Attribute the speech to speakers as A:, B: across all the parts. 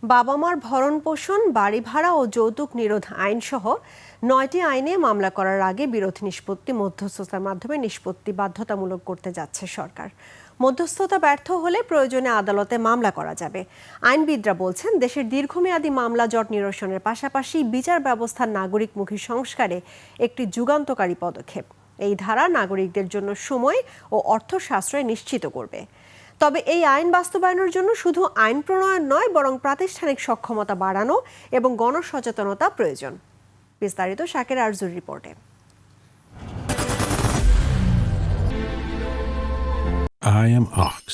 A: বাবা মার ভরণ পোষণ, বাড়ি ভাড়া ও যৌতুক নিরোধ আইনসহ ৯টি আইনে মামলা করার আগে বিরোধ নিষ্পত্তি মধ্যস্থতার মাধ্যমে নিষ্পত্তি বাধ্যতামূলক করতে যাচ্ছে সরকার। মধ্যস্থতা ব্যর্থ হলে প্রয়োজনে আদালতে মামলা করা যাবে। আইনবিদরা বলছেন, দেশের দীর্ঘমেয়াদী মামলা জট নিরসনের পাশাপাশি বিচার ব্যবস্থার নাগরিকমুখী সংস্কারে একটি যুগান্তকারী পদক্ষেপ। এই ধারা নাগরিকদের জন্য সময় ও অর্থ সাশ্রয় নিশ্চিত করবে। তবে এই আইন বাস্তবায়নের জন্য শুধু আইন প্রণয়ন নয়, বরং প্রাতিষ্ঠানিক সক্ষমতা বাড়ানো এবং গণসচেতনতা প্রয়োজন। বিস্তারিত শাকের আরজুর রিপোর্টে।
B: I am Ox.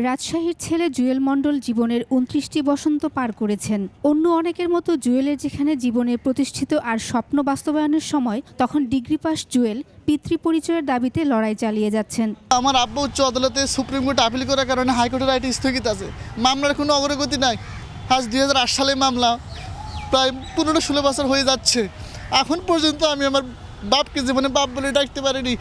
C: রাজশাহীর ছেলে জুয়েল মণ্ডল জীবনের ২৯টি বসন্ত পার করেছেন। অন্য অনেকের মতো জুয়েলের যেখানে জীবনে প্রতিষ্ঠিত আর স্বপ্ন বাস্তবায়নের সময়, তখন ডিগ্রি পাস জুয়েল পিতৃপরিচয়ের দাবিতে লড়াই চালিয়ে যাচ্ছেন।
D: আমার আব্বা উচ্চ আদালতে সুপ্রিম কোর্ট আপিল করার কারণে হাইকোর্টের রায়টি স্থগিত আছে। মামলার কোনো অগ্রগতি নাই। আজ ২০০৮ সালে মামলা, প্রায় ১৫-১৬ বছর হয়ে যাচ্ছে। এখন পর্যন্ত আমি আমার বাপকে জীবনে বাপ বলে ডাকতে পারিনি।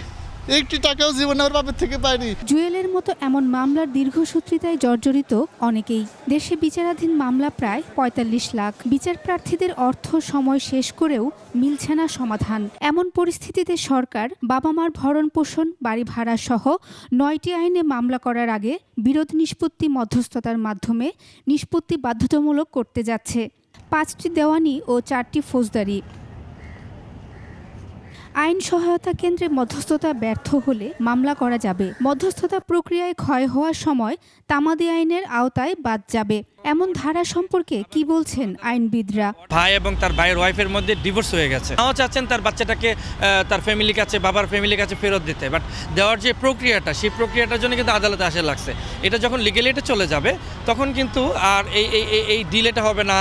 D: একটি টাকাও জীবনে আমার বাপের থেকে পাইনি।
C: জুয়েলের মতো এমন মামলার দীর্ঘসূত্রিতায় জর্জরিত অনেকেই। দেশে বিচারাধীন মামলা প্রায় ৪৫ লাখ। বিচার প্রার্থীদের অর্থ সময় শেষ করেও মিলছে না সমাধান। এমন পরিস্থিতিতে সরকার বাবা মার ভরণ পোষণ, বাড়ি ভাড়া সহ ৯টি আইনে মামলা করার আগে বিরোধ নিষ্পত্তি মধ্যস্থতার মাধ্যমে নিষ্পত্তি বাধ্যতামূলক করতে যাচ্ছে। ৫টি দেওয়ানি ও ৪টি ফৌজদারি। আইন সহায়তা কেন্দ্রে মধ্যস্থতা ব্যর্থ হলে মামলা করা যাবে। মধ্যস্থতা প্রক্রিয়ায় ক্ষয় হওয়ার সময় তামাদি আইনের আওতায় বাদ যাবে। এমন ধারা সম্পর্কে কি বলছেন আইনবিদরা?
E: ভাই এবং তার ভাইয়ের ওয়াইফের মধ্যে ডিভোর্স হয়ে গেছে, তাও চাচ্ছেন তার বাচ্চাটাকে তার ফ্যামিলির কাছে, বাবার ফ্যামিলির কাছে ফেরত দিতে। বাট দেওয়ার যে প্রক্রিয়াটা, সেই প্রক্রিয়াটার জন্য কিন্তু আদালতে আসে লাগছে। এটা যখন লিগেলিতে চলে যাবে, তখন কিন্তু আর এই ডিলেটা হবে না,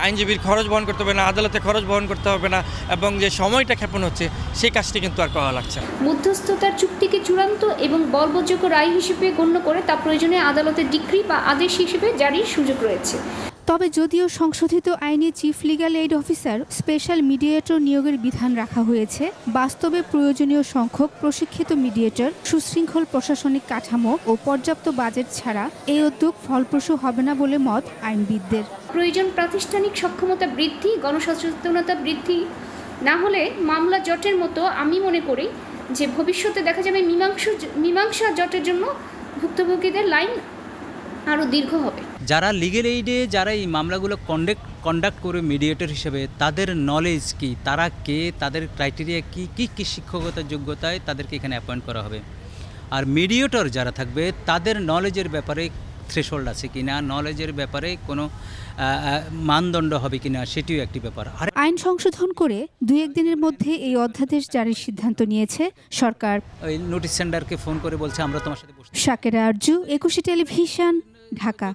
E: আইনজীবীর খরচ বহন করতে হবে না, আদালতে খরচ বহন করতে হবে না, এবং যে সময়টা ক্ষেপণ হচ্ছে সেই কাজটি কিন্তু আর করা লাগছে।
F: মধ্যস্থতার চুক্তিকে চূড়ান্ত এবং বলবৎযোগ্য রায় হিসেবে গণ্য করে তা প্রয়োজনে আদালতের ডিক্রি বা আদেশ হিসেবে জারির সুযোগ রয়েছে।
C: তবে যদিও সংশোধিত আইনে chief legal aid officer, special mediator নিয়োগের বিধান রাখা হয়েছে, বাস্তবে প্রয়োজনীয় সংখ্যক প্রশিক্ষিত মিডিয়েটর, সুশৃঙ্খল প্রশাসনিক কাঠামো ও পর্যাপ্ত বাজেট ছাড়া এই উদ্যোগ ফলপ্রসূ হবে না বলে মত আইনবিদদের।
F: প্রয়োজন প্রাতিষ্ঠানিক সক্ষমতা বৃদ্ধি, গণসচেতনতা বৃদ্ধি। না হলে মামলা জটের মতো আমি মনে করি যে ভবিষ্যতে দেখা যাবে মীমাংসা জটের জন্য ভুক্তভোগীদের লাইন আরও দীর্ঘ হবে।
G: যারা লিগেল এইডে যারা এই মামলাগুলো কন্ডাক্ট করে মিডিয়েটর হিসেবে, তাদের নলেজ কি, তারা কে, তাদের ক্রাইটেরিয়া কি শিক্ষকতার যোগ্যতায় তাদেরকে এখানে অ্যাপয়েন্ট করা হবে। আর মিডিয়েটর যারা থাকবে, তাদের নলেজের ব্যাপারে থ্রেশহোল্ড আছে কিনা, নলেজের ব্যাপারে কোনো মানদণ্ড হবে কিনা, সেটিও একটি ব্যাপার। আর
C: আইন সংশোধন করে ২-১ দিনের মধ্যে এই অধ্যাদেশ জারির সিদ্ধান্ত নিয়েছে সরকার।
G: ওই নোটিশ সেন্ডারকে ফোন করে বলছে আমরা তোমার সাথে বসতে।
C: শাকেরা আরজু, ২১ টেলিভিশন, ঢাকা।